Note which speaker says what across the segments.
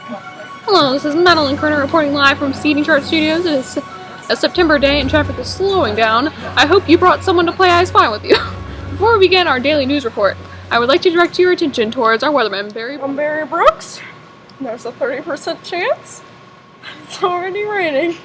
Speaker 1: Hello, this is Madeline Kerner reporting live from Seating Chart Studios. It is a September day and traffic is slowing down. I hope you brought someone to play I Spy with you. Before we begin our daily news report, I would like to direct your attention towards our weatherman, Barry.
Speaker 2: I'm Barry Brooks. There's a 30% chance. It's already raining.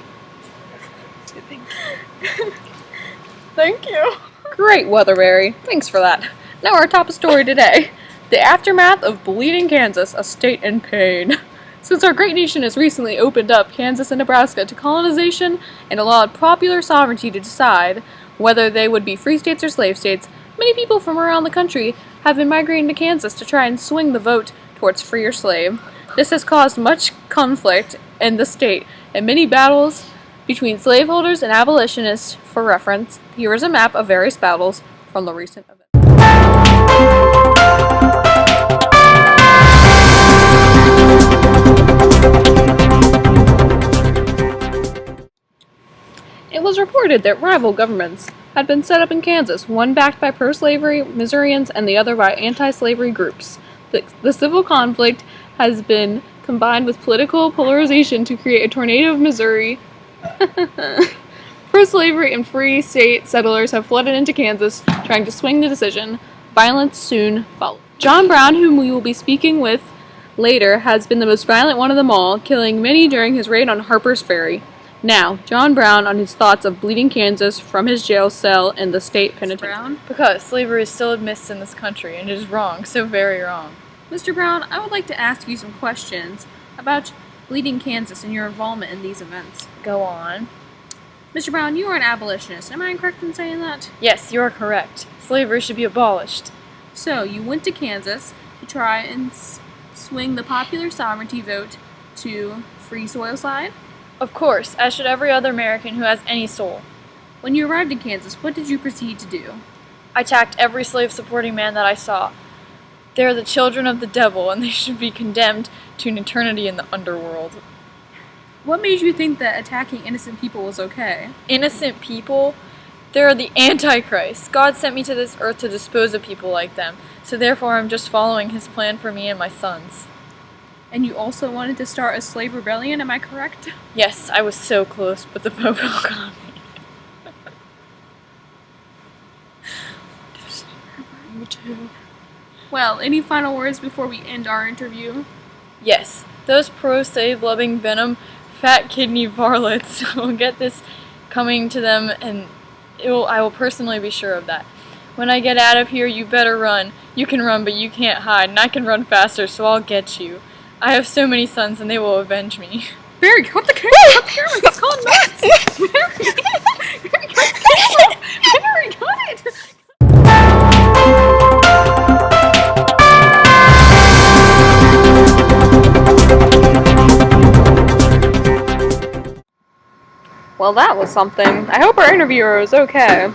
Speaker 2: Thank you.
Speaker 1: Great weather, Barry. Thanks for that. Now our top story today. The aftermath of bleeding Kansas, a state in pain. Since our great nation has recently opened up Kansas and Nebraska to colonization and allowed popular sovereignty to decide whether they would be free states or slave states, many people from around the country have been migrating to Kansas to try and swing the vote towards free or slave. This has caused much conflict in the state and many battles between slaveholders and abolitionists. For reference, here is a map of various battles from the recent events. It was reported that rival governments had been set up in Kansas, one backed by pro-slavery Missourians and the other by anti-slavery groups. The civil conflict has been combined with political polarization to create a tornado of Missouri. Pro-slavery and free state settlers have flooded into Kansas, trying to swing the decision. Violence soon followed. John Brown, whom we will be speaking with later, has been the most violent one of them all, killing many during his raid on Harper's Ferry. Now, John Brown on his thoughts of bleeding Kansas from his jail cell in the state penitentiary.
Speaker 2: Because slavery is still admitted in this country, and it is wrong, so very wrong.
Speaker 1: Mr. Brown, I would like to ask you some questions about bleeding Kansas and your involvement in these events.
Speaker 2: Go on.
Speaker 1: Mr. Brown, you are an abolitionist. Am I correct in saying that?
Speaker 2: Yes, you are correct. Slavery should be abolished.
Speaker 1: So, you went to Kansas to try and swing the popular sovereignty vote to free soil side?
Speaker 2: Of course, as should every other American who has any soul.
Speaker 1: When you arrived in Kansas, what did you proceed to do?
Speaker 2: I attacked every slave-supporting man that I saw. They are the children of the devil, and they should be condemned to an eternity in the underworld.
Speaker 1: What made you think that attacking innocent people was okay?
Speaker 2: Innocent people? They are the Antichrist. God sent me to this earth to dispose of people like them, so therefore I'm just following his plan for me and my sons.
Speaker 1: And you also wanted to start a slave rebellion, am I correct?
Speaker 2: Yes, I was so close, but the Pope got me.
Speaker 1: Me too. Well, any final words before we end our interview?
Speaker 2: Yes, those pro-slave loving venom fat kidney varlets will get this coming to them, and I will personally be sure of that. When I get out of here, you better run. You can run, but you can't hide, and I can run faster, so I'll get you. I have so many sons, and they will avenge me.
Speaker 1: Barry, cut the camera! Cut the camera! That's called nuts! Barry! Barry, cut the camera! Barry, cut it! Well, that was something. I hope our interviewer was okay.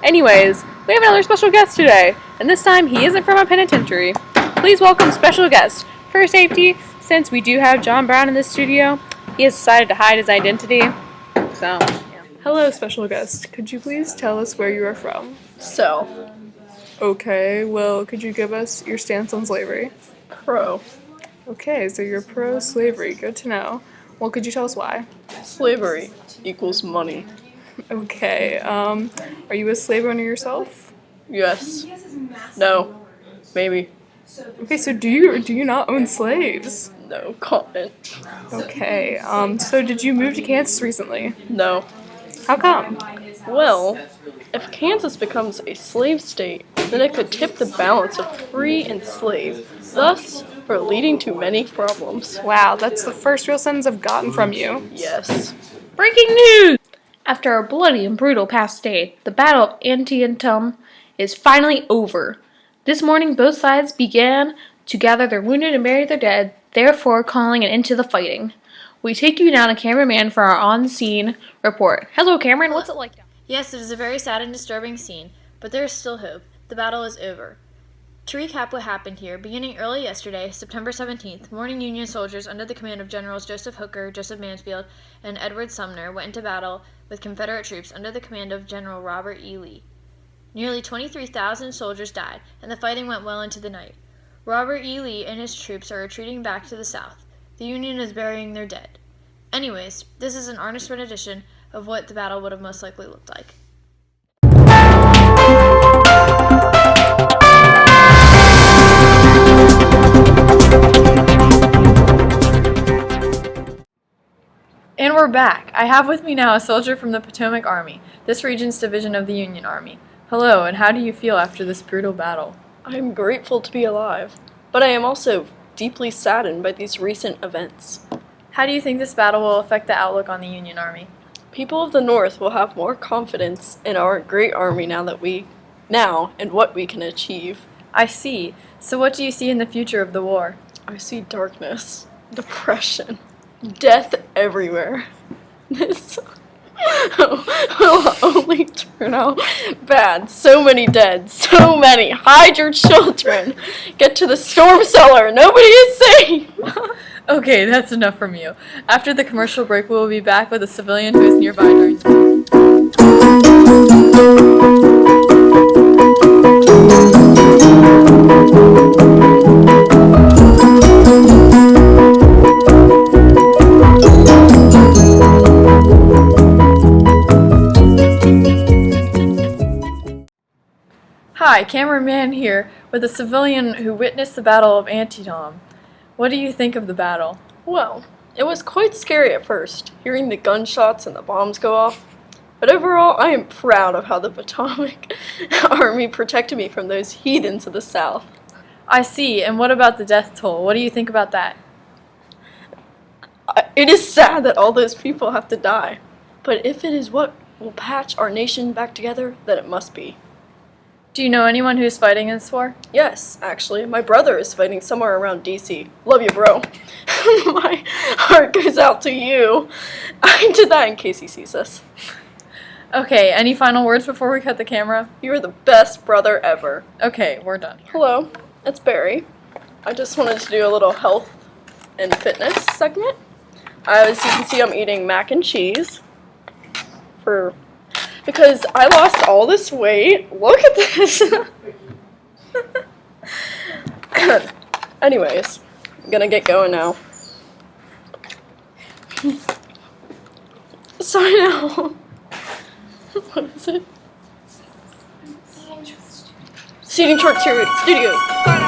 Speaker 1: Anyways, we have another special guest today, and this time he isn't from a penitentiary. Please welcome special guest. For safety, since we do have John Brown in the studio, he has decided to hide his identity. So, yeah. Hello, special guest. Could you please tell us where you are from?
Speaker 3: So,
Speaker 1: Okay, well, could you give us your stance on slavery?
Speaker 3: pro.
Speaker 1: Okay, so you're pro-slavery. Good to know. Well, could you tell us why?
Speaker 3: Slavery equals money.
Speaker 1: Okay, are you a slave owner yourself?
Speaker 3: Yes. No. Maybe.
Speaker 1: Okay, so do you not own slaves?
Speaker 3: No. Comment.
Speaker 1: Okay, so did you move to Kansas recently?
Speaker 3: No.
Speaker 1: How come?
Speaker 3: Well, if Kansas becomes a slave state, then it could tip the balance of free and slave, thus for leading to many problems.
Speaker 1: Wow, that's the first real sentence I've gotten from you.
Speaker 3: Yes.
Speaker 1: Breaking news! After a bloody and brutal past day, the Battle of Antietam is finally over. This morning, both sides began to gather their wounded and bury their dead, therefore calling an end to the fighting. We take you now to cameraman for our on-scene report. Hello, Cameron. What's it like down there?
Speaker 2: Yes, it is a very sad and disturbing scene, but there is still hope. The battle is over. To recap what happened here, beginning early yesterday, September 17th, morning Union soldiers under the command of Generals Joseph Hooker, Joseph Mansfield, and Edward Sumner went into battle with Confederate troops under the command of General Robert E. Lee. Nearly 23,000 soldiers died, and the fighting went well into the night. Robert E. Lee and his troops are retreating back to the south. The Union is burying their dead. Anyways, this is an artist rendition of what the battle would have most likely looked like.
Speaker 1: And we're back. I have with me now a soldier from the Potomac Army, this region's division of the Union Army. Hello, and how do you feel after this brutal battle?
Speaker 3: I am grateful to be alive, but I am also deeply saddened by these recent events.
Speaker 1: How do you think this battle will affect the outlook on the Union Army?
Speaker 3: People of the North will have more confidence in our great army now and what we can achieve.
Speaker 1: I see. So what do you see in the future of the war?
Speaker 3: I see darkness, depression, death everywhere. This will only turn out bad. So many dead. So many. Hide your children. Get to the storm cellar. Nobody is safe.
Speaker 1: Okay, that's enough from you. After the commercial break, we will be back with a civilian who is nearby during Hi, cameraman here with a civilian who witnessed the Battle of Antietam. What do you think of the battle?
Speaker 3: Well, it was quite scary at first, hearing the gunshots and the bombs go off. But overall, I am proud of how the Potomac Army protected me from those heathens of the South.
Speaker 1: I see, and what about the death toll? What do you think about that?
Speaker 3: It is sad that all those people have to die. But if it is what will patch our nation back together, then it must be.
Speaker 1: Do you know anyone who is fighting in this war?
Speaker 3: Yes, actually. My brother is fighting somewhere around D.C. Love you, bro. My heart goes out to you. I did that in case he sees this.
Speaker 1: Okay, any final words before we cut the camera?
Speaker 3: You're the best brother ever.
Speaker 1: Okay, we're done.
Speaker 3: Hello, it's Barry. I just wanted to do a little health and fitness segment. As you can see, I'm eating mac and cheese because I lost all this weight. Look at this. Anyways, I'm gonna get going now. Sign out. What is it? Seating Chart Studios.